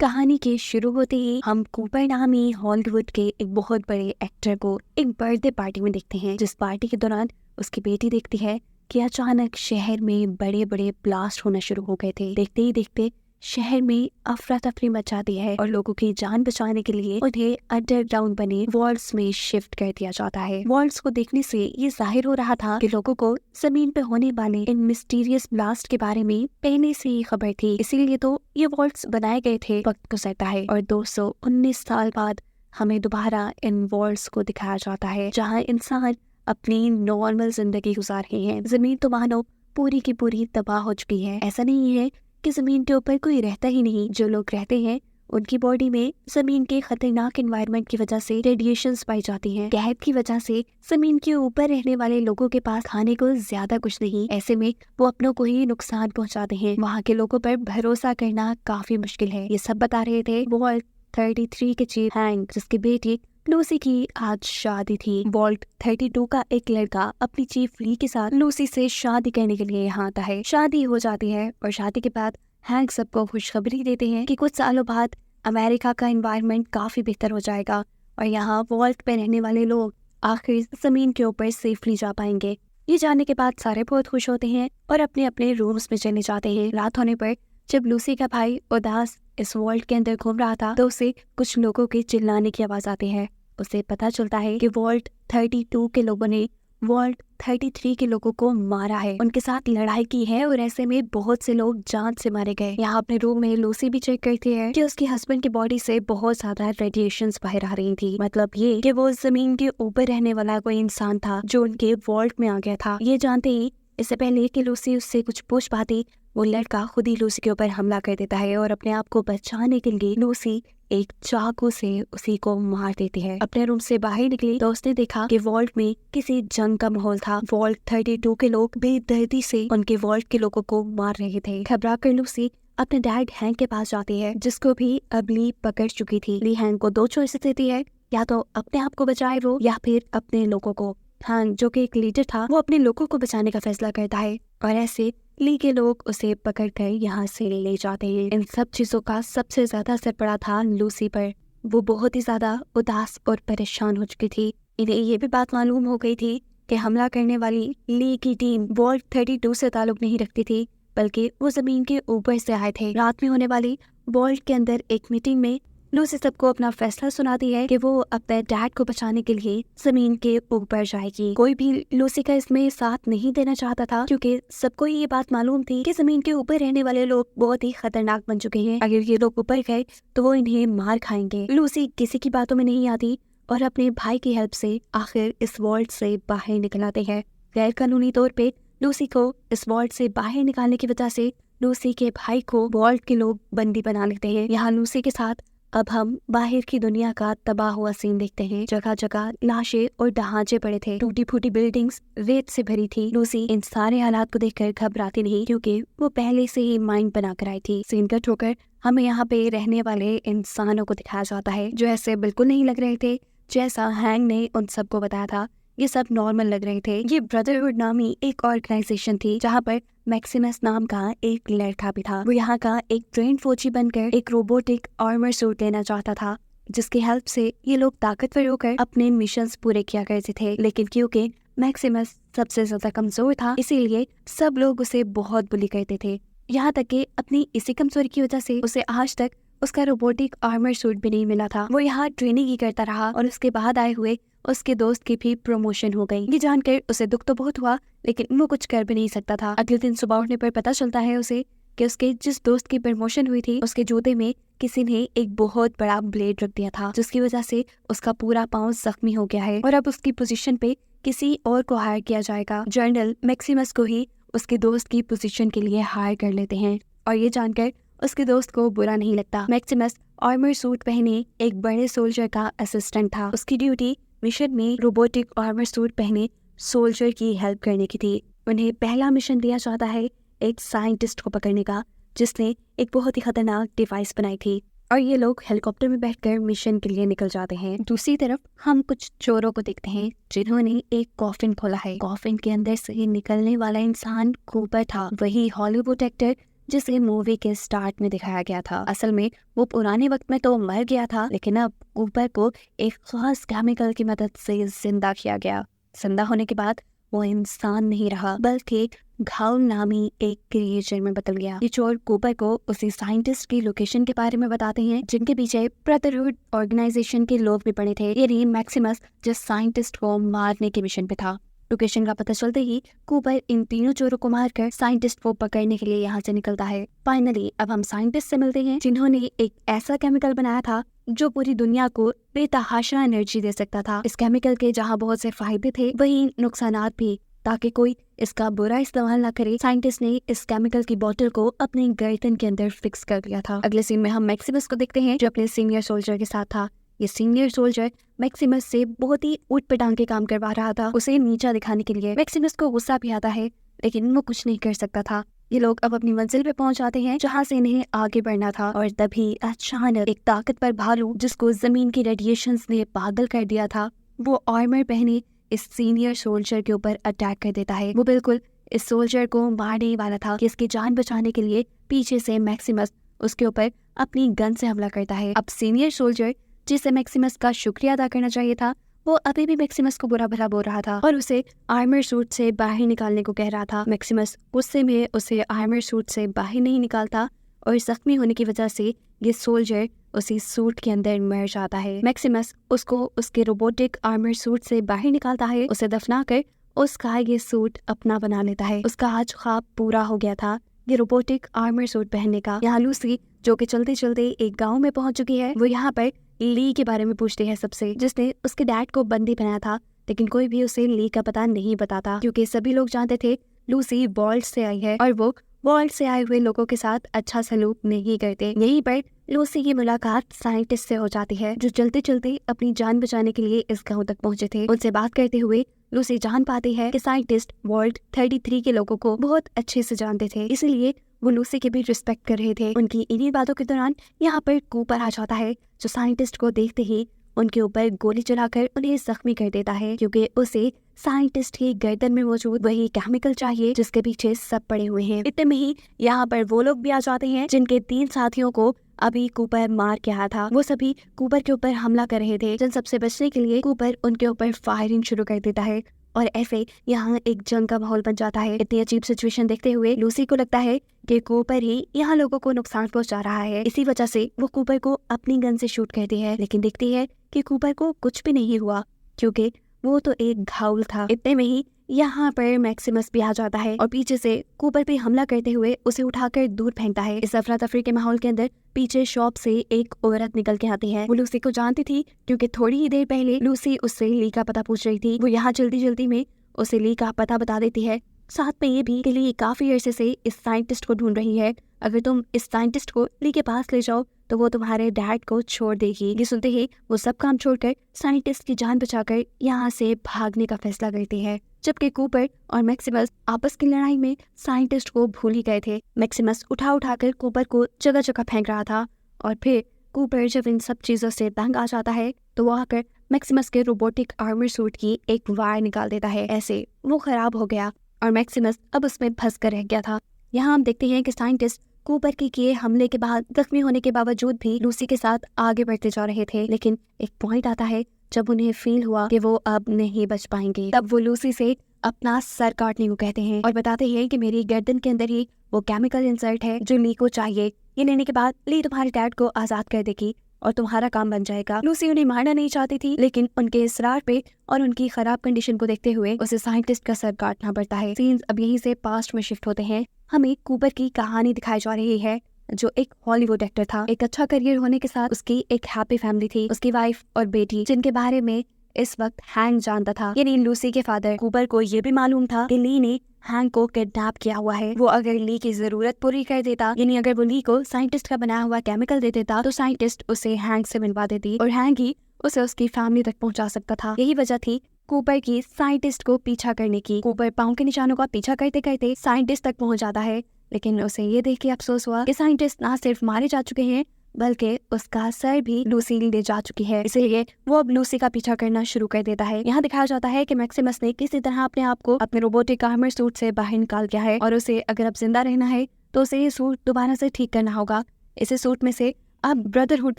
कहानी के शुरू होते ही हम कूपर नामी हॉलीवुड के एक बहुत बड़े एक्टर को एक बर्थडे पार्टी में देखते हैं, जिस पार्टी के दौरान उसकी बेटी देखती है कि अचानक शहर में बड़े बड़े ब्लास्ट होना शुरू हो गए थे। देखते ही देखते शहर में अफरा तफरी मच जाती है और लोगों की जान बचाने के लिए उन्हें अंडरग्राउंड बने वॉल्स में शिफ्ट कर दिया जाता है। वॉल्स को देखने से ये जाहिर हो रहा था कि लोगों को जमीन पे होने वाले इन मिस्टीरियस ब्लास्ट के बारे में पहले से ही खबर थी, इसीलिए तो ये वॉल्स बनाए गए थे। वक्त गुजरता है और 219 साल बाद हमें दोबारा इन वॉल्स को दिखाया जाता है, जहाँ इंसान अपनी नॉर्मल जिंदगी गुजार रहे हैं। जमीन तो मानो पूरी की पूरी तबाह हो चुकी है। ऐसा नहीं है कि जमीन के ऊपर कोई रहता ही नहीं। जो लोग रहते हैं उनकी बॉडी में जमीन के खतरनाक एनवायरनमेंट की वजह से रेडिएशंस पाई जाती हैं। कहत की वजह से जमीन के ऊपर रहने वाले लोगों के पास खाने को ज्यादा कुछ नहीं, ऐसे में वो अपनों को ही नुकसान पहुंचाते हैं। वहाँ के लोगों पर भरोसा करना काफी मुश्किल है। ये सब बता रहे थे वॉल्ट 33 के चीफ हैंक, जिसकी बेटी लूसी की आज शादी थी। वॉल्ट 32 का एक लड़का अपनी चीफ ली के साथ लूसी से शादी करने के लिए यहाँ आता है। शादी हो जाती है और शादी के बाद हैंक सबको खुशखबरी देते हैं कि कुछ सालों बाद अमेरिका का एनवायरनमेंट काफी बेहतर हो जाएगा और यहाँ वॉल्ट पे रहने वाले लोग आखिर जमीन के ऊपर सेफली जा पाएंगे। ये जानने के बाद सारे बहुत खुश होते हैं और अपने अपने रूम्स में चले जाते हैं। रात होने पर जब लूसी का भाई उदास इस वॉल्ट के अंदर घूम रहा था तो उसे कुछ लोगों के चिल्लाने की आवाज आती है। उसे पता चलता है कि वॉल्ट 32 के लोगों ने वॉल्ट 33 के लोगों को मारा है, उनके साथ लड़ाई की है और ऐसे में बहुत से लोग जान से मारे गए। यहाँ अपने रूम में लूसी भी चेक करती है कि उसके हस्बैंड की बॉडी से बहुत ज्यादा रेडिएशंस बाहर आ रही थी। मतलब ये कि वो जमीन के ऊपर रहने वाला कोई इंसान था जो उनके वॉल्ट में आ गया था। ये जानते ही इससे पहले कि लूसी उससे कुछ पूछ पाती, वो लड़का खुद ही लूसी के ऊपर हमला कर देता है और अपने आप को बचाने के लिए लूसी एक चाकू से उसी को मार देती है। अपने रूम से बाहर निकली तो उसने देखा कि वॉल्ट में किसी जंग का माहौल था। वॉल्ट 32 के लोग बेदर्दी से उनके वॉल्ट के लोगों को मार रहे थे। घबरा कर लूसी अपने डैड हैंक के पास जाती है, जिसको भी अब ली पकड़ चुकी थी। ली हैंक को 2 चॉइसेस देती है, या तो अपने आप को बचाए वो या फिर अपने लोगों को। हैंक जो कि एक लीडर था, वो अपने लोगों को बचाने का फैसला करता है और ऐसे ली के लोग उसे पकड़कर यहाँ से ले जाते हैं। इन सब चीजों का सबसे ज्यादा असर पड़ा था लूसी पर। वो बहुत ही ज्यादा उदास और परेशान हो चुकी थी। इन्हें ये भी बात मालूम हो गई थी कि हमला करने वाली ली की टीम वॉल्ट 32 से ताल्लुक नहीं रखती थी, बल्कि वो जमीन के ऊपर से आए थे। रात में होने वाली वॉल्ट के अंदर एक मीटिंग में लूसी सबको अपना फैसला सुनाती है कि वो अपने डैड को बचाने के लिए जमीन के ऊपर जाएगी। कोई भी लूसी का इसमें साथ नहीं देना चाहता था, क्योंकि सबको ये बात मालूम थी कि जमीन के ऊपर रहने वाले लोग बहुत ही खतरनाक बन चुके हैं। अगर ये लोग ऊपर गए तो वो इन्हें मार खाएंगे। लूसी किसी की बातों में नहीं आती और अपने भाई की हेल्प से आखिर इस वॉल्ट से बाहर निकल आते हैं। गैर कानूनी तौर पे लूसी को इस वॉल्ट से बाहर निकालने की वजह से लूसी के भाई को वॉल्ट के लोग बंदी बना लेते हैं। यहाँ लूसी के साथ अब हम बाहर की दुनिया का तबाह हुआ सीन देखते हैं। जगह जगह लाशें और ढांचे पड़े थे, टूटी फूटी बिल्डिंग्स रेत से भरी थी। लूसी इन सारे हालात को देखकर घबराती नहीं, क्योंकि वो पहले से ही माइंड बना कर आई थी। सीन कट होकर हमें यहाँ पे रहने वाले इंसानों को दिखाया जाता है, जो ऐसे बिल्कुल नहीं लग रहे थे जैसा हैंग ने उन सबको बताया था। ये सब नॉर्मल लग रहे थे। ये ब्रदरहुड नामी एक ऑर्गेनाइजेशन थी, जहाँ पर मैक्सिमस नाम का एक लड़का भी था। वो यहाँ का एक ट्रेन फौजी बनकर एक रोबोटिक आर्मर सूट लेना चाहता था, जिसकी हेल्प से ये लोग ताकतवर होकर अपने मिशंस पूरे किया करते थे। लेकिन क्योंकि मैक्सिमस सबसे ज्यादा कमजोर था, इसीलिए सब लोग उसे बहुत बुली करते थे। यहाँ तक कि अपनी इसी कमजोरी की वजह से उसे आज तक उसका रोबोटिक आर्मर सूट भी नहीं मिला था। वो यहाँ ट्रेनिंग ही करता रहा और उसके बाद आए हुए उसके दोस्त की भी प्रमोशन हो गई। ये जानकर उसे दुख तो बहुत हुआ, लेकिन वो कुछ कर भी नहीं सकता था। अगले दिन सुबह उठने पर पता चलता है उसे कि उसके जिस दोस्त की प्रमोशन हुई थी, उसके जूते में किसी ने एक बहुत बड़ा ब्लेड रख दिया था, जिसकी वजह से उसका पूरा पाँव जख्मी हो गया है और अब उसकी पोजीशन पे किसी और को हायर किया जाएगा। जनरल मैक्सिमस को ही उसके दोस्त की पोजीशन के लिए हायर कर लेते हैं और ये जानकर उसके दोस्त को बुरा नहीं लगता। मैक्सिमस आर्मर सूट पहने एक बड़े सोल्जर का असिस्टेंट था। उसकी ड्यूटी मिशन में रोबोटिक आर्मर सूट पहने सोल्जर की हेल्प करने की थी। उन्हें पहला मिशन दिया जाता है एक साइंटिस्ट को पकड़ने का, जिसने एक बहुत ही खतरनाक डिवाइस बनाई थी और ये लोग हेलीकॉप्टर में बैठकर मिशन के लिए निकल जाते हैं। दूसरी तरफ हम कुछ चोरों को देखते हैं, जिन्होंने एक कॉफिन खोला है। कॉफिन के अंदर से निकलने वाला इंसान कूपर था, वही हॉलीवुड एक्टर जिसे मूवी के स्टार्ट में दिखाया गया था। असल में वो पुराने वक्त में तो मर गया था, लेकिन अब कूपर को एक खास केमिकल की मदद से जिंदा किया गया। जिंदा होने के बाद वो इंसान नहीं रहा, बल्कि घाउल नामी एक क्रिएचर में बदल गया। ये चोर कूपर को उसी साइंटिस्ट की लोकेशन के बारे में बताते हैं जिनके पीछे ब्रदरहुड ऑर्गेनाइजेशन के लोग भी पड़े थे, यानी मैक्सिमस जिस साइंटिस्ट को मारने के मिशन पे था। लोकेशन का पता चलते ही कूपर इन तीनों चोरों को मारकर साइंटिस्ट को पकड़ने के लिए यहाँ से निकलता है। फाइनली अब हम साइंटिस्ट से मिलते हैं जिन्होंने एक ऐसा केमिकल बनाया था जो पूरी दुनिया को बेतहाशा एनर्जी दे सकता था। इस केमिकल के जहाँ बहुत से फायदे थे, वहीं नुकसानात भी। ताकि कोई इसका बुरा इस्तेमाल ना करे, साइंटिस्ट ने इस केमिकल की बोतल को अपने गर्दन के अंदर फिक्स कर दिया था। अगले सीन में हम मैक्सिमस को देखते हैं जो अपने सीनियर सोल्जर के साथ था। ये सीनियर सोल्जर मैक्सिमस से बहुत ही ऊट पटांग के काम करवा रहा था, उसे नीचा दिखाने के लिए। मैक्सिमस को गुस्सा भी आता है, लेकिन वो कुछ नहीं कर सकता था। ये लोग अब अपनी मंजिल पे पहुंच जाते हैं जहां से इन्हें आगे बढ़ना था, और तभी अचानक एक ताकतवर भालू जिसको जमीन की रेडिएशंस ने पागल कर दिया था, वो आर्मर पहने इस सीनियर सोल्जर के ऊपर अटैक कर देता है। वो बिल्कुल इस सोल्जर को मारने वाला था कि इसकी जान बचाने के लिए पीछे से मैक्सिमस उसके ऊपर अपनी गन से हमला करता है। अब सीनियर सोल्जर जिसे मैक्सिमस का शुक्रिया अदा करना चाहिए था, वो अभी भी मैक्सिमस को बुरा भला बोल रहा था और उसे आर्मर सूट से बाहर निकालने को कह रहा था। मैक्सिमस गुस्से में उसे आर्मर सूट से बाहर नहीं निकालता और जख्मी होने की वजह से ये सोल्जर उसी सूट के अंदर मर जाता है। मैक्सिमस उसको उसके रोबोटिक आर्मर सूट से बाहर निकालता है, उसे दफनाकर उसका ये सूट अपना बना लेता है। उसका आज ख्वाब पूरा हो गया था, ये रोबोटिक आर्मर सूट पहनने का। यहाँ लूसी जो कि चलते चलते एक गांव में पहुंच चुकी है, वो यहाँ पर ली के बारे में पूछती है सबसे, जिसने उसके डैड को बंदी बनाया था, लेकिन कोई भी उसे ली का पता नहीं बताता क्योंकि सभी लोग जानते थे लूसी वॉल्ट से आई है और वो वॉल्ट से आए हुए लोगों के साथ अच्छा सलूक नहीं करते। यहीं पर लूसी की मुलाकात साइंटिस्ट से हो जाती है जो चलते चलते अपनी जान बचाने के लिए इस गांव तक पहुंचे थे। उनसे बात करते हुए लूसी जान पाती है कि साइंटिस्ट वॉल्ट 33 के लोगों को बहुत अच्छे से जानते थे, इसलिए वो लूसी के भी रिस्पेक्ट कर रहे थे। उनकी इन्हीं बातों के दौरान यहाँ पर कूपर आ जाता है जो साइंटिस्ट को देखते ही उनके ऊपर गोली चलाकर उन्हें जख्मी कर देता है क्योंकि उसे साइंटिस्ट की गर्दन में मौजूद वही केमिकल चाहिए जिसके पीछे सब पड़े हुए हैं। इतने में ही यहाँ पर वो लोग भी आ जाते हैं जिनके 3 साथियों को अभी कूपर मार के आया था। वो सभी कूपर के ऊपर हमला कर रहे थे, जिन सबसे बचने के लिए कूपर उनके ऊपर फायरिंग शुरू कर देता है और ऐसे यहाँ एक जंग का माहौल बन जाता है। इतनी अजीब सिचुएशन देखते हुए लूसी को लगता है कि कूपर ही यहाँ लोगों को नुकसान पहुंचा रहा है। इसी वजह से वो कूपर को अपनी गन से शूट करती है, लेकिन देखती है कि कूपर को कुछ भी नहीं हुआ क्योंकि वो तो एक घाउल था। इतने में ही यहाँ पर मैक्सिमस भी आ जाता है और पीछे से कूपर पे हमला करते हुए उसे उठाकर दूर फेंकता है। इस अफरा तफरी के माहौल के अंदर पीछे शॉप से एक औरत निकल के आती है। वो लूसी को जानती थी क्योंकि थोड़ी ही देर पहले लूसी उससे ली का पता पूछ रही थी। वो यहाँ जल्दी जल्दी में उसे ली का पता बता देती है, साथ में ये भी कि ली काफी अरसे से इस साइंटिस्ट को ढूंढ रही है। अगर तुम इस साइंटिस्ट को ली के पास ले जाओ तो वो तुम्हारे डैड को छोड़ देगी। ये सुनते ही वो सब काम छोड़कर साइंटिस्ट की जान बचाकर यहाँ से भागने का फैसला करती है, जबकि कूपर और मैक्सिमस आपस की लड़ाई में साइंटिस्ट को भूल ही गए थे। मैक्सिमस उठाकर कूपर को जगह जगह फेंक रहा था और फिर कूपर जब इन सब चीजों से तंग आ जाता है तो वो आकर मैक्सिमस के रोबोटिक आर्मर सूट की एक वायर निकाल देता है। ऐसे वो खराब हो गया और मैक्सिमस अब उसमें फंस कर रह गया था। यहाँ हम देखते हैं कि साइंटिस्ट कूपर के किए हमले के बाद जख्मी होने के बावजूद भी लूसी के साथ आगे बढ़ते जा रहे थे, लेकिन एक पॉइंट आता है जब उन्हें फील हुआ कि वो अब नहीं बच पाएंगे। तब वो लूसी से अपना सर काटने को कहते हैं और बताते हैं कि मेरी गर्दन के अंदर ही वो केमिकल इंसर्ट है जो ली को चाहिए। ये लेने के बाद ली तुम्हारे डैड को आजाद कर देगी और तुम्हारा काम बन जाएगा। लूसी उन्हें मारना नहीं चाहती थी, लेकिन उनके इसरार पे और उनकी खराब कंडीशन को देखते हुए उसे साइंटिस्ट का सर काटना पड़ता है। सीन्स अब यहीं से पास्ट में शिफ्ट होते हैं। हमें कूपर की कहानी दिखाई जा रही है जो एक हॉलीवुड एक्टर था। एक अच्छा करियर होने के साथ उसकी एक हैप्पी फैमिली थी, उसकी वाइफ और बेटी, जिनके बारे में इस वक्त हैंक जानता था। यानी लूसी के फादर। कूपर को ये भी मालूम था कि ली ने हैंक को किडनैप किया हुआ है। वो अगर ली की जरूरत पूरी कर देता, यानी अगर वो ली को साइंटिस्ट का बनाया हुआ केमिकल दे देता, तो साइंटिस्ट उसे हैंक से मिलवा देती और हैंक ही उसे उसकी फैमिली तक पहुंचा सकता था। यही वजह थी कूपर की साइंटिस्ट को पीछा करने की। कूपर पाँव के निशानों का पीछा करते करते साइंटिस्ट तक पहुंच जाता है, लेकिन उसे ये देख के अफसोस हुआ कि साइंटिस्ट ना सिर्फ मारे जा चुके हैं बल्कि उसका सर भी लूसी ले जा चुकी है। इसलिए वो अब लूसी का पीछा करना शुरू कर देता है। यहाँ दिखाया जाता है कि मैक्सिमस ने किसी तरह अपने आप को अपने रोबोटिक आर्मर सूट से बाहर निकाल दिया है और उसे अगर अब जिंदा रहना है तो उसे ये सूट दोबारा से ठीक करना होगा। इसी सूट में से अब ब्रदरहुड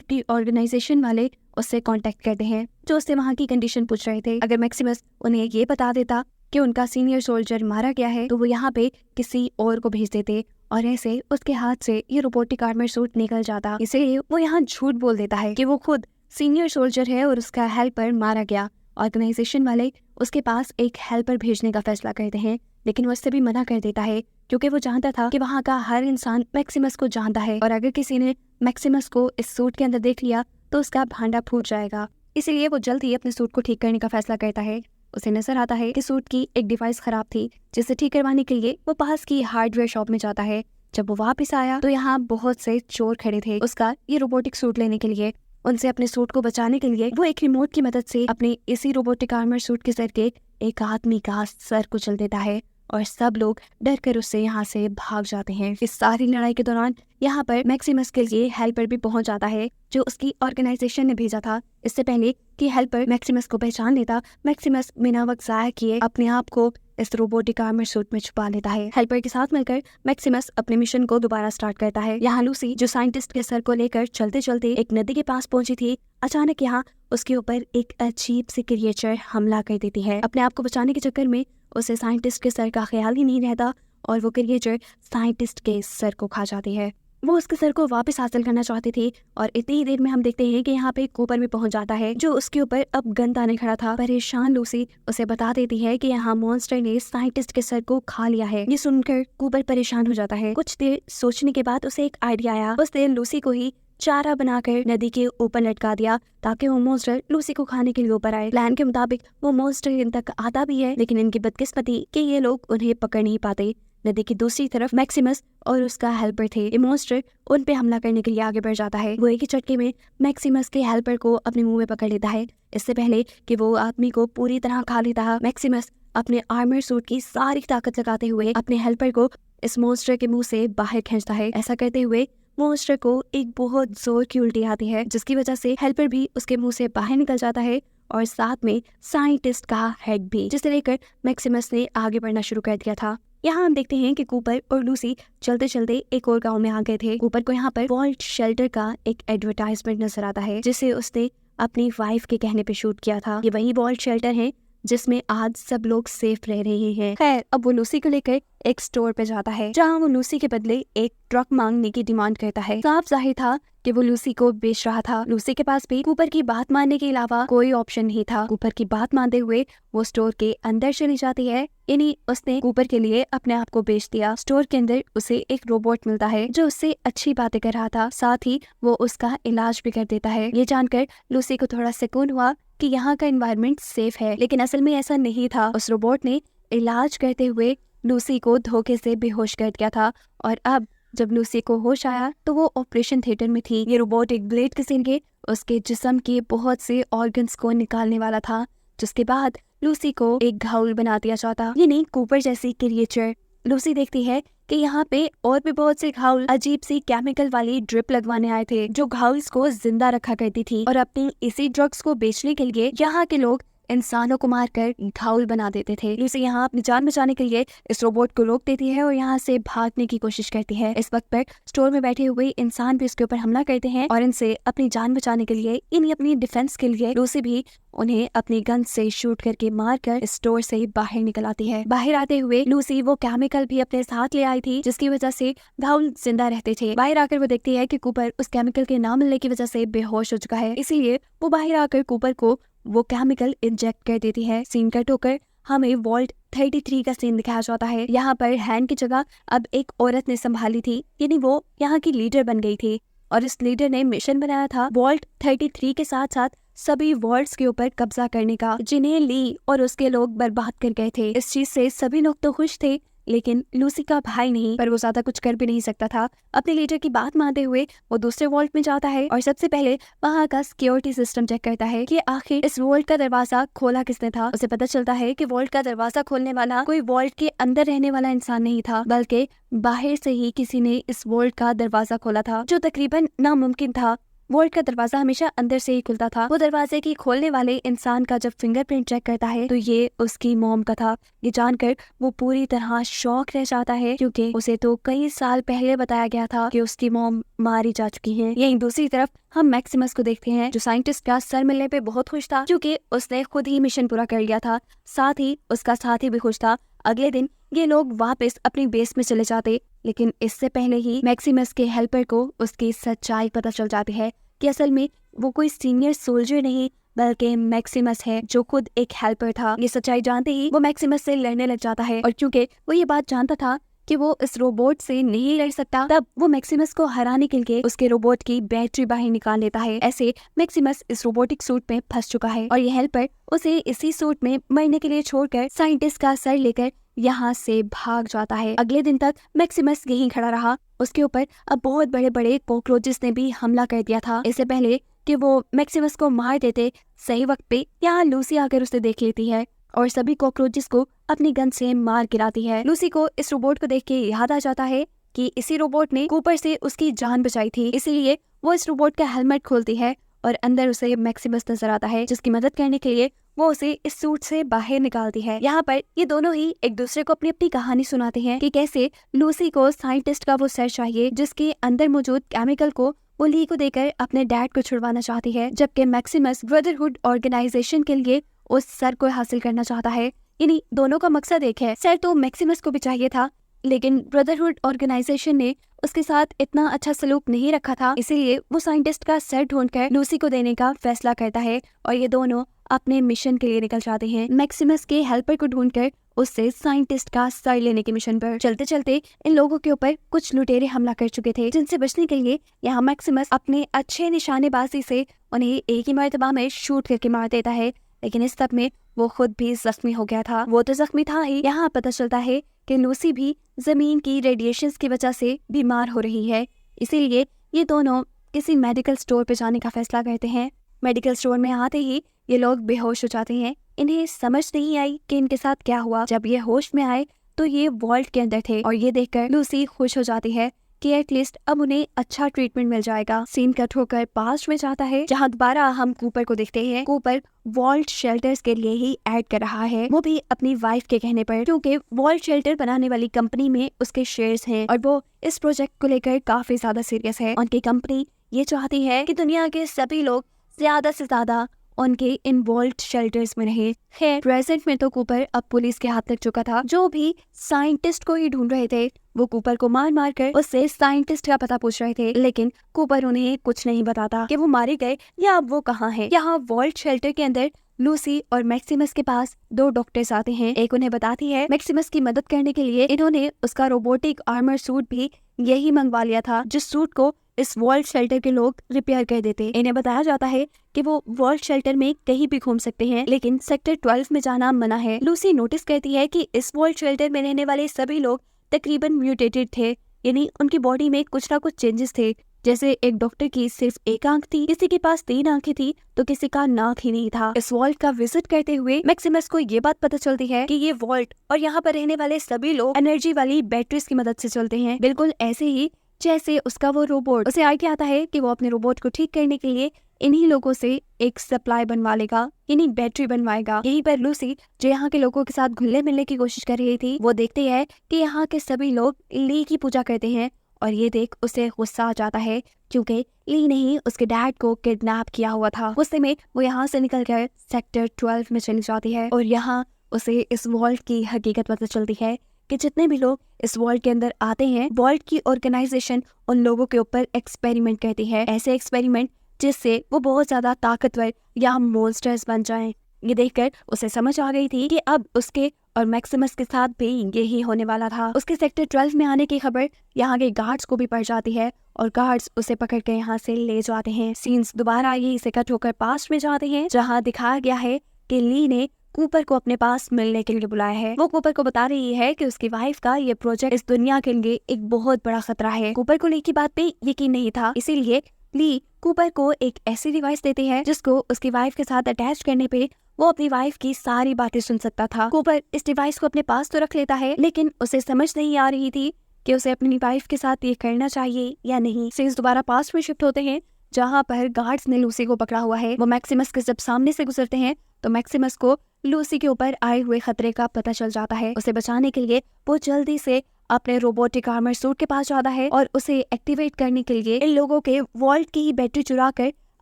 की ऑर्गेनाइजेशन वाले उससे कांटेक्ट करते हैं, जो उससे वहाँ की कंडीशन पूछ रहे थे। अगर मैक्सिमस उन्हें ये बता देता कि उनका सीनियर सोल्जर मारा गया है, तो वो यहाँ पे किसी और को भेज देते और ऐसे उसके हाथ से ये रोबोटिक आर्मर सूट निकल जाता। इसीलिए वो यहाँ झूठ बोल देता है कि वो खुद सीनियर सोल्जर है और उसका हेल्पर मारा गया। ऑर्गेनाइजेशन वाले उसके पास एक हेल्पर भेजने का फैसला करते हैं, लेकिन वो इससे भी मना कर देता है क्योंकि वो जानता था कि वहाँ का हर इंसान मैक्सिमस को जानता है और अगर किसी ने मैक्सिमस को इस सूट के अंदर देख लिया तो उसका भांडा फूट जाएगा। इसीलिए वो जल्द ही अपने सूट को ठीक करने का फैसला करता है। उसे नजर आता है कि सूट की एक डिवाइस खराब थी, जिसे ठीक करवाने के लिए वो पास की हार्डवेयर शॉप में जाता है। जब वो वापस आया तो यहाँ बहुत से चोर खड़े थे उसका ये रोबोटिक सूट लेने के लिए। उनसे अपने सूट को बचाने के लिए वो एक रिमोट की मदद से अपने इसी रोबोटिक आर्मर सूट के सर के एक आदमी का सर कुचल देता है और सब लोग डर कर उससे यहाँ से भाग जाते हैं। इस सारी लड़ाई के दौरान यहाँ पर मैक्सिमस के लिए हेल्पर भी पहुंच जाता है, जो उसकी ऑर्गेनाइजेशन ने भेजा था। इससे पहले कि हेल्पर मैक्सिमस को पहचान लेता, मैक्सिमस बिना वक्त जाया किए अपने आप को इस रोबोटिक आर्मर सूट में छुपा लेता है। हेल्पर के साथ मिलकर मैक्सिमस अपने मिशन को दोबारा स्टार्ट करता है। यहाँ लूसी, जो साइंटिस्ट के सर को लेकर चलते चलते एक नदी के पास पहुंची थी, अचानक यहाँ उसके ऊपर एक अजीब सी क्रिएचर हमला कर देती है। अपने आप को बचाने के चक्कर में उसे साइंटिस्ट के सर का ख्याल ही नहीं रहता और वो क्रिएचर साइंटिस्ट के सर को खा जाती है। वो उसके सर को वापस हासिल करना चाहती थी और इतनी ही देर में हम देखते हैं कि यहाँ पे कूपर भी पहुंच जाता है, जो उसके ऊपर अब गन ताने खड़ा था। परेशान लूसी उसे बता देती है कि यहाँ मॉन्स्टर ने साइंटिस्ट के सर को खा लिया है। ये सुनकर कूपर परेशान हो जाता है। कुछ देर सोचने के बाद उसे एक आइडिया आया। उसने लूसी को ही चारा बनाकर नदी के ऊपर लटका दिया ताकि वो मॉन्स्टर लूसी को खाने के लिए ऊपर आए। प्लान के मुताबिक वो मॉन्स्टर इन तक आता भी है, लेकिन इनकी बदकिस्मती कि ये लोग उन्हें पकड़ नहीं पाते। नदी की दूसरी तरफ मैक्सिमस और उसका हेल्पर थे। ये मॉन्स्टर उन पे हमला करने के लिए आगे बढ़ जाता है। वो एक ही झटके में मैक्सिमस के हेल्पर को अपने मुंह में पकड़ लेता है। इससे पहले कि वो आदमी को पूरी तरह खा लेता, मैक्सिमस अपने आर्मर सूट की सारी ताकत लगाते हुए अपने हेल्पर को इस मॉन्स्टर के मुंह से बाहर खींचता है। ऐसा करते हुए मॉन्स्टर को एक बहुत जोर की उल्टी आती है, जिसकी वजह से हेल्पर भी उसके मुंह से बाहर निकल जाता है और साथ में साइंटिस्ट का हेड भी, जिसे लेकर मैक्सिमस ने आगे बढ़ना शुरू कर दिया था। यहाँ हम देखते हैं कि कूपर और लूसी चलते चलते एक और गांव में आ गए थे। कूपर को यहाँ पर वॉल्ट शेल्टर का एक एडवर्टाइजमेंट नजर आता है, जिसे उसने अपनी वाइफ के कहने पे शूट किया था। ये वही वॉल्ट शेल्टर है जिसमें आज सब लोग सेफ रह रहे हैं। खैर, अब वो लूसी को लेकर एक स्टोर पे जाता है, जहाँ वो लूसी के बदले एक ट्रक मांगने की डिमांड करता है। साफ जाहिर था कि वो लूसी को बेच रहा था। लूसी के पास भी कूपर की बात मानने के अलावा कोई ऑप्शन नहीं था। कूपर की बात मानते हुए वो स्टोर के अंदर चली जाती है, यानी उसने कूपर के लिए अपने आप को बेच दिया। स्टोर के अंदर उसे एक रोबोट मिलता है जो उससे अच्छी बातें कर रहा था, साथ ही वो उसका इलाज भी कर देता है। ये जानकर लूसी को थोड़ा सुकून हुआ कि यहाँ का एनवायरनमेंट सेफ है, लेकिन असल में ऐसा नहीं था। उस रोबोट ने इलाज करते हुए लूसी को धोखे से बेहोश कर दिया था और अब जब लूसी को होश आया तो वो ऑपरेशन थिएटर में थी। ये रोबोट एक ब्लेड के सीन के उसके जिस्म के बहुत से ऑर्गन्स को निकालने वाला था, जिसके बाद लूसी को एक घायल बना दिया जाता। ये नहीं, कूपर जैसी क्रिएचर। लूसी देखती है कि यहाँ पे और भी बहुत से घायल अजीब सी केमिकल वाली ड्रिप लगवाने आए थे, जो घायल्स को जिंदा रखा करती थी और अपनी इसी ड्रग्स को बेचने के लिए यहाँ के लोग इंसानों को मारकर घायल बना देते थे। लूसी यहाँ अपनी जान बचाने के लिए इस रोबोट को रोक देती है और यहाँ से भागने की कोशिश करती है। इस वक्त पर स्टोर में बैठे हुए इंसान भी इसके ऊपर हमला करते हैं और इनसे अपनी जान बचाने के लिए, यानी अपनी डिफेंस के लिए, लूसी भी उन्हें अपनी गन से शूट करके मारकर स्टोर से बाहर निकल आती है। बाहर आते हुए लूसी वो केमिकल भी अपने साथ ले आई थी, जिसकी वजह से घायल जिंदा रहते थे। बाहर आकर वो देखती है कि कूपर उस केमिकल के ना मिलने की वजह से बेहोश हो चुका है, इसीलिए वो बाहर आकर कूपर को वो केमिकल इंजेक्ट कर देती है। सीन कट होकर हमें वॉल्ट 33 का सीन दिखाया जाता है। यहाँ पर हैन की जगह अब एक औरत ने संभाली थी, यानी वो यहाँ की लीडर बन गई थी और इस लीडर ने मिशन बनाया था वॉल्ट 33 के साथ साथ सभी वॉल्ट्स के ऊपर कब्जा करने का, जिन्हें ली और उसके लोग बर्बाद कर गए थे। इस चीज से सभी लोग तो खुश थे, लेकिन लूसी का भाई नहीं, पर वो ज्यादा कुछ कर भी नहीं सकता था। अपने लीडर की बात मानते हुए वो दूसरे वॉल्ट में जाता है और सबसे पहले वहाँ का सिक्योरिटी सिस्टम चेक करता है कि आखिर इस वॉल्ट का दरवाजा खोला किसने था। उसे पता चलता है कि वॉल्ट का दरवाजा खोलने वाला कोई वॉल्ट के अंदर रहने वाला इंसान नहीं था, बल्कि बाहर से ही किसी ने इस वॉल्ट का दरवाजा खोला था, जो तकरीबन नामुमकिन था। वॉल्ट का दरवाजा हमेशा अंदर से ही खुलता था। वो दरवाजे की खोलने वाले इंसान का जब फिंगरप्रिंट चेक करता है तो ये उसकी मॉम का था। ये जानकर वो पूरी तरह शॉक रह जाता है, क्योंकि उसे तो कई साल पहले बताया गया था कि उसकी मॉम मारी जा चुकी है। यहीं दूसरी तरफ हम मैक्सिमस को देखते हैं, जो साइंटिस्ट का सर मिलने पे बहुत खुश था, क्योंकि उसने खुद ही मिशन पूरा कर लिया था। साथ ही उसका साथी भी खुश था। अगले दिन ये लोग वापस अपनी बेस में चले जाते, लेकिन इससे पहले ही मैक्सिमस के हेल्पर को उसकी सच्चाई पता चल जाती है कि असल में वो कोई सीनियर सोल्जर नहीं बल्कि मैक्सिमस है, जो खुद एक हेल्पर था। ये सच्चाई जानते ही वो मैक्सिमस से लड़ने लग जाता है, और क्योंकि वो ये बात जानता था कि वो इस रोबोट से नहीं लड़ सकता, तब वो मैक्सिमस को हराने के लिए उसके रोबोट की बैटरी बाहर निकाल लेता है। ऐसे मैक्सिमस इस रोबोटिक सूट में फंस चुका है और ये हेल्पर उसे इसी सूट में मरने के लिए छोड़कर साइंटिस्ट का सर लेकर यहाँ से भाग जाता है। अगले दिन तक मैक्सिमस यहीं खड़ा रहा। उसके ऊपर अब बहुत बड़े बड़े कॉकरोचेस ने भी हमला कर दिया था। इससे पहले कि वो मैक्सिमस को मार देते, सही वक्त पे यहाँ लूसी आकर उसे देख लेती है और सभी कॉकरोचेस को अपनी गन से मार गिराती है। लूसी को इस रोबोट को देख के याद आ जाता है कि इसी रोबोट ने कूपर से उसकी जान बचाई थी, इसीलिए वो इस रोबोट का हेलमेट खोलती है और अंदर उसे मैक्सिमस नजर आता है, जिसकी मदद करने के लिए वो उसे इस सूट से बाहर निकालती है। यहाँ पर ये दोनों ही एक दूसरे को अपनी अपनी कहानी सुनाते हैं कि कैसे लूसी को साइंटिस्ट का वो सर चाहिए, जिसके अंदर मौजूद केमिकल को वो ली को देकर अपने डैड को छुड़वाना चाहती है, जबकि मैक्सिमस ब्रदरहुड ऑर्गेनाइजेशन के लिए उस सर को हासिल करना चाहता है। इन्हीं दोनों का मकसद एक है। सर तो मैक्सिमस को भी चाहिए था, लेकिन ब्रदरहुड ऑर्गेनाइजेशन ने उसके साथ इतना अच्छा सलूक नहीं रखा था, इसीलिए वो साइंटिस्ट का सर ढूंढकर लूसी को देने का फैसला करता है और ये दोनों अपने मिशन के लिए निकल जाते हैं, मैक्सिमस के हेल्पर को ढूंढकर उससे साइंटिस्ट का सर लेने के मिशन पर। चलते चलते इन लोगों के ऊपर कुछ लुटेरे हमला कर चुके थे, जिनसे बचने के लिए यहाँ मैक्सिमस अपने अच्छे निशानेबाजी से उन्हें एक ही मर्तबा में शूट करके मार देता है, लेकिन इस सब में वो खुद भी जख्मी हो गया था। वो तो जख्मी था ही, यहाँ पता चलता है कि लूसी भी जमीन की रेडिएशंस की वजह से बीमार हो रही है, इसीलिए ये दोनों किसी मेडिकल स्टोर पे जाने का फैसला करते हैं। मेडिकल स्टोर में आते ही ये लोग बेहोश हो जाते हैं। इन्हें समझ नहीं आई कि इनके साथ क्या हुआ। जब ये होश में आए तो ये वॉल्ट के अंदर थे और ये देखकर लूसी खुश हो जाती है कि एटलीस्ट अब उन्हें अच्छा ट्रीटमेंट मिल जाएगा। सीन कट होकर पास्ट में जाता है, जहाँ दोबारा हम कूपर को देखते हैं। कूपर वॉल्ट शेल्टर्स के लिए ही ऐड कर रहा है, वो भी अपनी वाइफ के कहने पर, क्योंकि वॉल्ट शेल्टर बनाने वाली कंपनी में उसके शेयर्स हैं और वो इस प्रोजेक्ट को लेकर काफी ज्यादा सीरियस है। उनकी कंपनी ये चाहती है कि दुनिया के सभी लोग ज्यादा से ज्यादा उनके इन्वॉल्व शेल्टर्स में रहे। खैर प्रेजेंट में तो कूपर अब पुलिस के हाथ लग चुका था। जो भी साइंटिस्ट को ही ढूंढ रहे थे वो कूपर को मार मार कर उससे साइंटिस्ट का पता पूछ रहे थे, लेकिन कूपर उन्हें कुछ नहीं बताता कि वो मारे गए या अब वो कहाँ है। यहाँ वॉल्ट शेल्टर के अंदर लूसी और मैक्सिमस के पास दो डॉक्टर्स आते हैं। एक उन्हें बताती है मैक्सिमस की मदद करने के लिए इन्होंने उसका रोबोटिक आर्मर सूट भी यही मंगवा लिया था, जिस सूट को इस वॉल्ट शेल्टर के लोग रिपेयर कर देते। इन्हें बताया जाता है कि वो वॉल्ट शेल्टर में कहीं भी घूम सकते हैं, लेकिन सेक्टर 12 में जाना मना है। लूसी नोटिस करती है कि इस वॉल्ट शेल्टर में रहने वाले सभी लोग तकरीबन म्यूटेटेड थे, यानी उनकी बॉडी में कुछ ना कुछ चेंजेस थे। जैसे एक डॉक्टर की सिर्फ एक आंख थी, किसी के पास 3 आंखें थी तो किसी का नाक ही नहीं था। इस वॉल्ट का विजिट करते हुए मैक्सिमस को ये बात पता चलती है कि ये वॉल्ट और यहाँ पर रहने वाले सभी लोग एनर्जी वाली बैटरीज की मदद से चलते हैं, बिल्कुल ऐसे ही जैसे उसका वो रोबोट। उसे आइडिया आता है कि वो अपने रोबोट को ठीक करने के लिए इन्हीं लोगों से एक सप्लाई बनवा लेगा, इन्हीं बैटरी बनवाएगा। यहीं पर लूसी, जो यहाँ के लोगों के साथ घुलने मिलने की कोशिश कर रही थी, वो देखती है कि यहाँ के सभी लोग ली की पूजा करते हैं और ये देख उसे गुस्सा आ जाता है, क्योंकि ली ने ही उसके डैड को किडनैप किया हुआ था। गुस्से में वो यहाँ से निकलकर सेक्टर 12 में चली जाती है और यहाँ उसे इस वॉल्ट की हकीकत पता चलती है कि जितने भी लोग इस वॉल्ट के अंदर आते हैं, वॉल्ट की ऑर्गेनाइजेशन उन लोगों के ऊपर एक्सपेरिमेंट करती है, ऐसे एक्सपेरिमेंट जिससे वो बहुत ज्यादा ताकतवर या मॉन्स्टर्स बन जाएं। ये देखकर उसे समझ आ गई थी कि अब उसके और मैक्सिमस के साथ भी यही होने वाला था। उसके सेक्टर 12 में आने की खबर यहाँ के गार्ड्स को भी पड़ जाती है और गार्ड्स उसे पकड़ के यहाँ से ले जाते हैं। सीन्स दोबारा यही से कट होकर पास्ट में जाते हैं, जहाँ दिखाया गया है कि ली ने कूपर को अपने पास मिलने के लिए बुलाया है। वो कूपर को बता रही है कि उसकी वाइफ का ये प्रोजेक्ट इस दुनिया के लिए एक बहुत बड़ा खतरा है। कूपर को ली की बात पे यकीन नहीं था, इसीलिए ली कूपर को एक ऐसी डिवाइस देती है जिसको उसकी वाइफ के साथ अटैच करने पे वो अपनी वाइफ की सारी बातें सुन सकता था। कूपर इस डिवाइस को अपने पास तो रख लेता है, लेकिन उसे समझ नहीं आ रही थी कि उसे अपनी वाइफ के साथ ये करना चाहिए या नहीं। सीन्स दोबारा पास्ट में शिफ्ट होते हैं, जहाँ पर गार्ड्स ने लूसी को पकड़ा हुआ है। वो मैक्सिमस के जब सामने से गुजरते हैं तो मैक्सिमस को लूसी के ऊपर आए हुए खतरे का पता चल जाता है। उसे बचाने के लिए वो जल्दी से अपने रोबोटिक आर्मर सूट के पास जाता है और उसे एक्टिवेट करने के लिए इन लोगों के वॉल्ट की ही बैटरी चुरा कर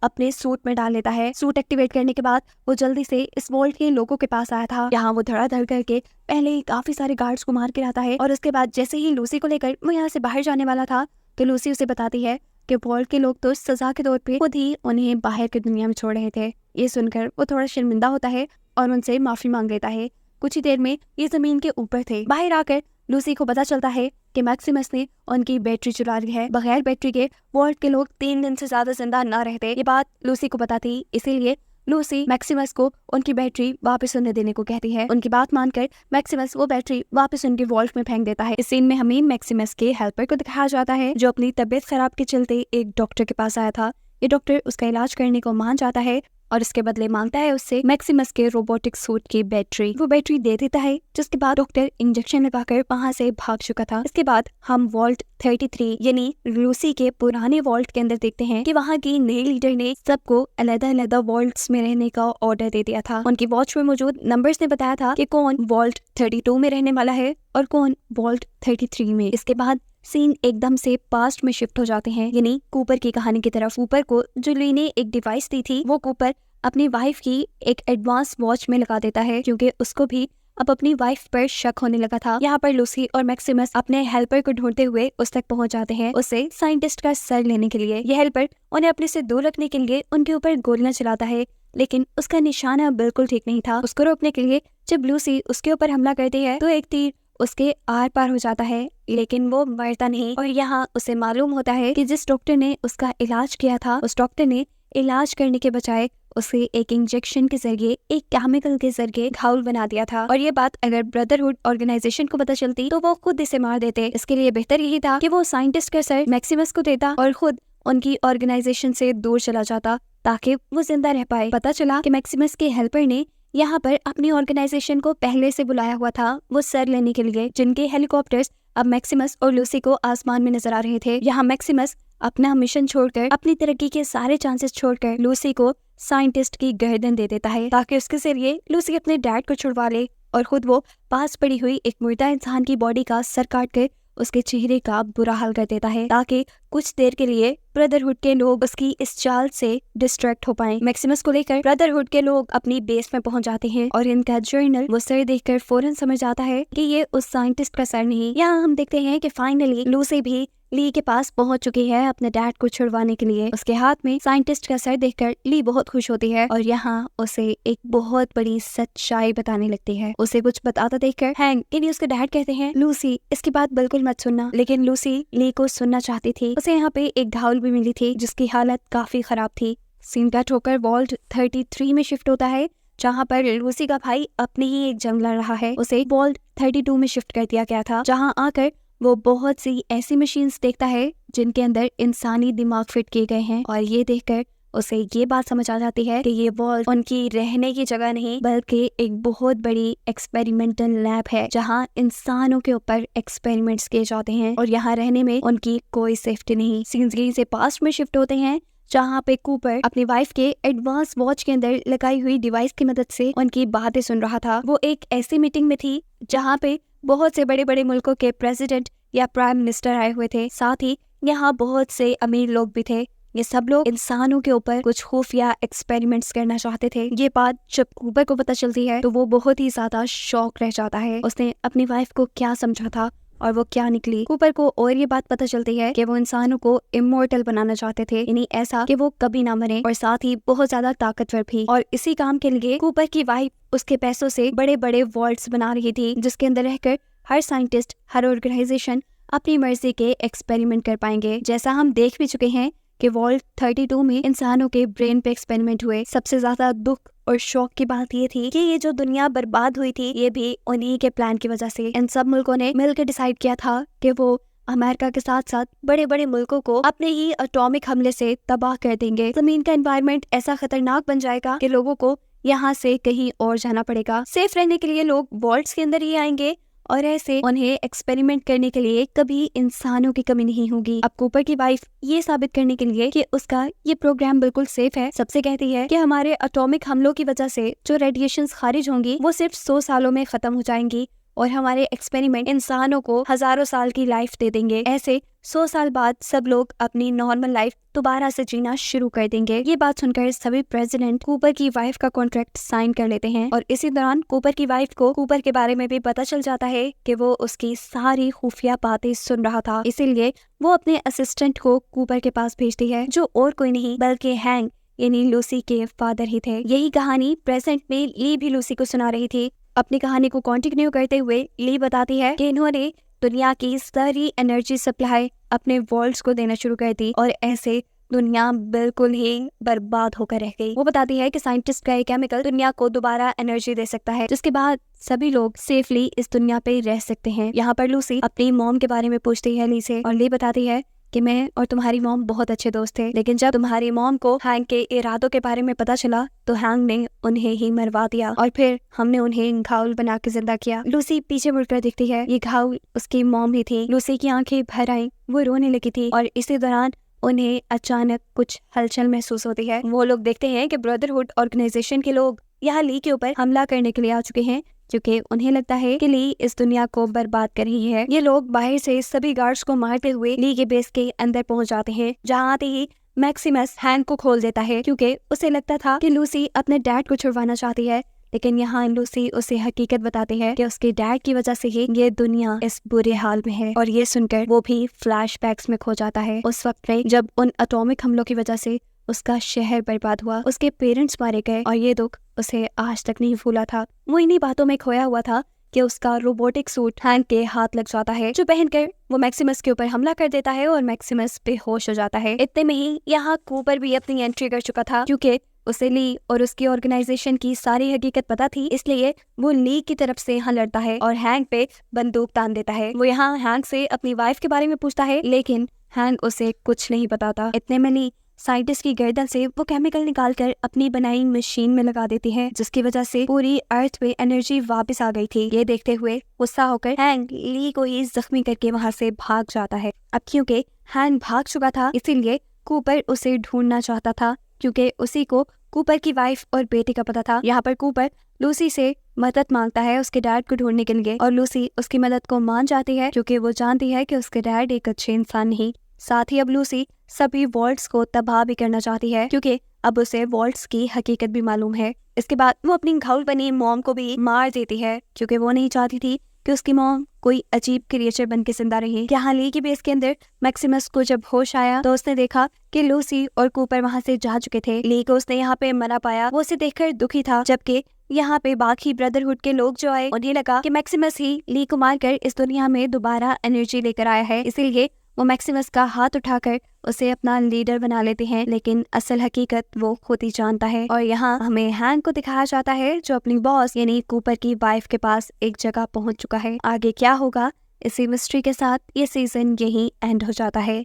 अपने सूट में डाल लेता है। सूट एक्टिवेट करने के बाद वो जल्दी से इस वॉल्ट के लोगों के पास आया था। यहाँ वो धड़ाधड़ करके पहले ही काफी सारे गार्ड्स को मार के रहता है और उसके बाद जैसे ही लूसी को लेकर वो यहाँ से बाहर जाने वाला था तो लूसी उसे बताती है कि वॉल्ट के लोग तो सजा के तौर पे खुद ही उन्हें बाहर की दुनिया में छोड़ रहे थे। ये सुनकर वो थोड़ा शर्मिंदा होता है और उनसे माफी मांग लेता है। कुछ ही देर में ये जमीन के ऊपर थे। बाहर आकर लूसी को पता चलता है कि मैक्सिमस ने उनकी बैटरी चुरा ली है। बगैर बैटरी के वॉल्ट के लोग 3 दिन से ज्यादा जिंदा न रहते। ये बात लूसी को पता थी, इसीलिए लूसी मैक्सिमस को उनकी बैटरी वापस उन्हें देने को कहती है। उनकी बात मानकर मैक्सिमस वो बैटरी वापस उनके वॉल्ट में फेंक देता है। इस सीन में हमें मैक्सिमस के हेल्पर को दिखाया जाता है जो अपनी तबीयत खराब के चलते एक डॉक्टर के पास आया था। ये डॉक्टर उसका इलाज करने को मान जाता है और इसके बदले मांगता है उससे मैक्सिमस के रोबोटिक सूट की बैटरी। वो बैटरी दे देता है, जिसके बाद डॉक्टर इंजेक्शन लगाकर वहां से भाग चुका था। इसके बाद हम वॉल्ट 33 यानी लूसी के पुराने वॉल्ट के अंदर देखते हैं कि वहाँ की नई लीडर ने सबको अलग-अलग वॉल्ट्स में रहने का ऑर्डर दे दिया था। उनकी वॉच में मौजूद नंबर्स ने बताया था कि कौन वॉल्ट 32 में रहने वाला है और कौन वॉल्ट 33 में। इसके बाद सीन एकदम से पास्ट में शिफ्ट हो जाते हैं, यानी कूपर की कहानी की तरफ। कूपर को जो ली ने एक डिवाइस दी थी वो कूपर अपनी वाइफ की एक एडवांस वॉच में लगा देता है क्योंकि उसको भी अब अपनी वाइफ पर शक होने लगा था। यहाँ पर लूसी और मैक्सिमस अपने हेल्पर को ढूंढते हुए उस तक पहुंच जाते हैं उससे साइंटिस्ट का सर लेने के लिए। यह हेल्पर उन्हें अपने से दूर रखने के लिए उनके ऊपर गोलियां चलाता है, लेकिन उसका निशाना बिल्कुल ठीक नहीं था। उसको रोकने के लिए जब लूसी उसके ऊपर हमला करती है तो एक तीर उसके आर पार हो जाता है, लेकिन वो मरता नहीं। और यहाँ उसे मालूम होता है कि जिस डॉक्टर ने उसका इलाज किया था उस डॉक्टर ने इलाज करने के बजाय उसे एक इंजेक्शन के जरिए, एक केमिकल के जरिए घायल बना दिया था। और ये बात अगर ब्रदरहुड ऑर्गेनाइजेशन को पता चलती तो वो खुद इसे मार देते। इसके लिए बेहतर यही था कि वो साइंटिस्ट का सर मैक्सिमस को देता और खुद उनकी ऑर्गेनाइजेशन से दूर चला जाता ताकि वो जिंदा रह पाए। पता चला कि मैक्सिमस के हेल्पर ने यहाँ पर अपनी ऑर्गेनाइजेशन को पहले से बुलाया हुआ था वो सर लेने के लिए, जिनके हेलीकॉप्टर्स अब मैक्सिमस और लूसी को आसमान में नजर आ रहे थे। यहाँ मैक्सिमस अपना मिशन छोड़कर, अपनी तरक्की के सारे चांसेस छोड़कर लूसी को साइंटिस्ट की गर्दन दे देता है ताकि उसके जरिए लूसी अपने डैड को छुड़वा ले और खुद वो पास पड़ी हुई एक मुर्दा इंसान की बॉडी का सर काट कर उसके चेहरे का बुरा हाल कर देता है ताकि कुछ देर के लिए ब्रदरहुड के लोग उसकी इस चाल से डिस्ट्रैक्ट हो पाएं। मैक्सिमस को लेकर ब्रदरहुड के लोग अपनी बेस में पहुंच जाते हैं और इनका जर्नल वो सर देखकर फौरन समझ जाता है कि ये उस साइंटिस्ट का सर नहीं। यहाँ हम देखते हैं कि फाइनली लूसी भी ली के पास पहुंच चुकी है अपने डैड को छुड़वाने के लिए। उसके हाथ में साइंटिस्ट का सर देखकर ली बहुत खुश होती है और यहाँ उसे एक बहुत बड़ी सच्चाई बताने लगती है। उसे कुछ बताता देखकर हैंक यानी उसके डैड कहते हैं, लूसी इसकी बात बिल्कुल मत सुनना। लेकिन लूसी ली को सुनना चाहती थी। उसे यहाँ पे एक घायल भी मिली थी जिसकी हालत काफी खराब थी। सीन कट होकर वॉल्ट 33 में शिफ्ट होता है जहाँ पर लूसी का भाई अपनी ही एक जंग लड़ रहा है। उसे वॉल्ट 32 में शिफ्ट कर दिया गया था जहाँ आकर वो बहुत सी ऐसी मशीन्स देखता है जिनके अंदर इंसानी दिमाग फिट किए गए हैं और ये देखकर उसे ये बात समझ आ जाती है कि ये वॉल्ट उनकी रहने की जगह नहीं बल्कि एक बहुत बड़ी एक्सपेरिमेंटल लैब है जहाँ इंसानों के ऊपर एक्सपेरिमेंट्स किए जाते हैं और यहाँ रहने में उनकी कोई सेफ्टी नहीं। सीन्स यहीं से पास्ट में शिफ्ट होते हैं जहाँ पे कूपर अपनी वाइफ के एडवांस वॉच के अंदर लगाई हुई डिवाइस की मदद से उनकी बातें सुन रहा था। वो एक ऐसी मीटिंग में थी जहाँ पे बहुत से बड़े बड़े मुल्कों के प्रेसिडेंट या प्राइम मिनिस्टर आए हुए थे। साथ ही यहाँ बहुत से अमीर लोग भी थे। ये सब लोग इंसानों के ऊपर कुछ खुफिया एक्सपेरिमेंट्स करना चाहते थे। ये बात जब कूपर को पता चलती है तो वो बहुत ही ज्यादा शॉक रह जाता है। उसने अपनी वाइफ को क्या समझा था और वो क्या निकली। कूपर को और ये बात पता चलती है कि वो इंसानों को इमोर्टल बनाना चाहते थे, यानी ऐसा कि वो कभी ना मरे और साथ ही बहुत ज्यादा ताकतवर भी। और इसी काम के लिए कूपर की वाइफ उसके पैसों से बड़े बड़े वॉल्ट्स बना रही थी जिसके अंदर रहकर हर साइंटिस्ट, हर ऑर्गेनाइजेशन अपनी मर्जी के एक्सपेरिमेंट कर पाएंगे। जैसा हम देख भी चुके हैं कि वॉल्ट 32 में इंसानों के ब्रेन पे एक्सपेरिमेंट हुए। सबसे ज्यादा दुख और शौक की बात ये थी कि ये जो दुनिया बर्बाद हुई थी ये भी उन्हीं के प्लान की वजह से। इन सब मुल्कों ने मिलकर डिसाइड किया था कि वो अमेरिका के साथ साथ बड़े बड़े मुल्कों को अपने ही एटॉमिक हमले से तबाह कर देंगे। जमीन का एनवायरनमेंट ऐसा खतरनाक बन जाएगा कि लोगों को यहाँ से कहीं और जाना पड़ेगा। सेफ रहने के लिए लोग वॉल्ट्स के अंदर ही आएंगे और ऐसे उन्हें एक्सपेरिमेंट करने के लिए कभी इंसानों की कमी नहीं होगी। अब कूपर की वाइफ ये साबित करने के लिए कि उसका ये प्रोग्राम बिल्कुल सेफ है, सबसे कहती है कि हमारे एटॉमिक हमलों की वजह से जो रेडिएशंस खारिज होंगी वो सिर्फ 100 सालों में खत्म हो जाएंगी और हमारे एक्सपेरिमेंट इंसानों को हजारों साल की लाइफ दे देंगे। ऐसे 100 साल बाद सब लोग अपनी नॉर्मल लाइफ दोबारा से जीना शुरू कर देंगे। ये बात सुनकर सभी प्रेसिडेंट कूपर की वाइफ का कॉन्ट्रैक्ट साइन कर लेते हैं और इसी दौरान कूपर की वाइफ को कूपर के बारे में भी पता चल जाता है कि वो उसकी सारी खुफिया बातें सुन रहा था। इसीलिए वो अपने असिस्टेंट को कूपर के पास भेजती है, जो और कोई नहीं बल्कि हैंक यानी लूसी के फादर ही थे। यही कहानी प्रेजेंट में ली भी लूसी को सुना रही थी। अपनी कहानी को कंटिन्यू करते हुए ली बताती है कि इन्होंने दुनिया की सारी एनर्जी सप्लाई अपने वर्ल्ड्स को देना शुरू कर दी और ऐसे दुनिया बिल्कुल ही बर्बाद होकर रह गई। वो बताती है कि साइंटिस्ट का ये केमिकल दुनिया को दोबारा एनर्जी दे सकता है, जिसके बाद सभी लोग सेफली इस दुनिया पे रह सकते हैं। यहाँ पर लूसी अपनी मॉम के बारे में पूछती है ली से और ली बताती है कि मैं और तुम्हारी मॉम बहुत अच्छे दोस्त थे, लेकिन जब तुम्हारी मॉम को हैंक के इरादों के बारे में पता चला तो हैंक ने उन्हें ही मरवा दिया और फिर हमने उन्हें घायल बना के जिंदा किया। लूसी पीछे मुड़कर देखती है, ये घायल उसकी मॉम ही थी। लूसी की आंखें भर आई, वो रोने लगी थी और इसी दौरान उन्हें अचानक कुछ हलचल महसूस होती है। वो लोग देखते हैं कि ब्रदरहुड ऑर्गेनाइजेशन के लोग यहाँ ली के ऊपर हमला करने के लिए आ चुके हैं, क्योंकि उन्हें लगता है कि ली इस दुनिया को बर्बाद कर रही है। ये लोग बाहर से सभी गार्ड्स को मारते हुए ली के बेस के अंदर पहुंच जाते हैं, जहां आते ही मैक्सिमस हैंक को खोल देता है, क्योंकि उसे लगता था कि लूसी अपने डैड को छुड़वाना चाहती है। लेकिन यहाँ लूसी उसे हकीकत बताती है कि उसके डैड की वजह से ही ये दुनिया इस बुरे हाल में है। और ये सुनकर वो भी फ्लैशबैक्स में खो जाता है उस वक्त में जब उन एटॉमिक हमलों की वजह से उसका शहर बर्बाद हुआ, उसके पेरेंट्स मारे गए और ये दुख उसे आज तक नहीं भूला था। वो इन्हीं बातों में खोया हुआ था कि उसका रोबोटिक सूट हैंक के हाथ लग जाता है, जो पहनकर वो मैक्सिमस के ऊपर हमला कर देता है और मैक्सिमस बेहोश हो जाता है। इतने में ही यहाँ कूपर भी अपनी एंट्री कर चुका था, क्योंकि उसे ली और उसकी ऑर्गेनाइजेशन की सारी हकीकत पता थी, इसलिए वो ली की तरफ से यहाँ लड़ता है और हैंक पे बंदूक तान देता है। वो यहाँ हैंक से अपनी वाइफ के बारे में पूछता है, लेकिन हैंक उसे कुछ नहीं बताता। इतने में ली साइंटिस्ट की गर्दन से वो केमिकल निकालकर अपनी बनाई मशीन में लगा देती है, जिसकी वजह से पूरी अर्थ पे एनर्जी वापस आ गई थी। ये देखते हुए गुस्सा होकर हैंक ली को ही जख्मी करके वहाँ से भाग जाता है। अब क्योंकि हैंक भाग चुका था, इसीलिए कूपर उसे ढूंढना चाहता था, क्योंकि उसी को कूपर की वाइफ और बेटे का पता था। यहाँ पर कूपर लूसी से मदद मांगता है उसके डैड को ढूंढने के लिए और लूसी उसकी मदद को मान जाती है, क्योंकि वो जानती है कि उसके डैड एक अच्छे इंसान नहीं। साथ ही अब लूसी सभी वॉल्ट्स को तबाह भी करना चाहती है, क्योंकि अब उसे वॉल्ट्स की हकीकत भी मालूम है। इसके बाद वो अपनी घायल बनी मॉम को भी मार देती है, क्योंकि वो नहीं चाहती थी कि उसकी मॉम कोई अजीब क्रिएचर बन के जिंदा रही। यहाँ ली की बेस के अंदर मैक्सिमस को जब होश आया तो उसने देखा कि लूसी और कूपर वहाँ से जा चुके थे। ली को उसने यहाँ पे मरा पाया, वो उसे देखकर दुखी था, जबकि यहाँ पे बाकी ब्रदरहुड के लोग जो आए उन्हें लगा कि मैक्सिमस ही ली को मारकर इस दुनिया में दोबारा एनर्जी लेकर आया है, इसीलिए वो मैक्सिमस का हाथ उठाकर उसे अपना लीडर बना लेते हैं। लेकिन असल हकीकत वो खुद ही जानता है और यहाँ हमें हैंक को दिखाया जाता है, जो अपनी बॉस यानी कूपर की वाइफ के पास एक जगह पहुंच चुका है। आगे क्या होगा इसी मिस्ट्री के साथ ये सीजन यही एंड हो जाता है।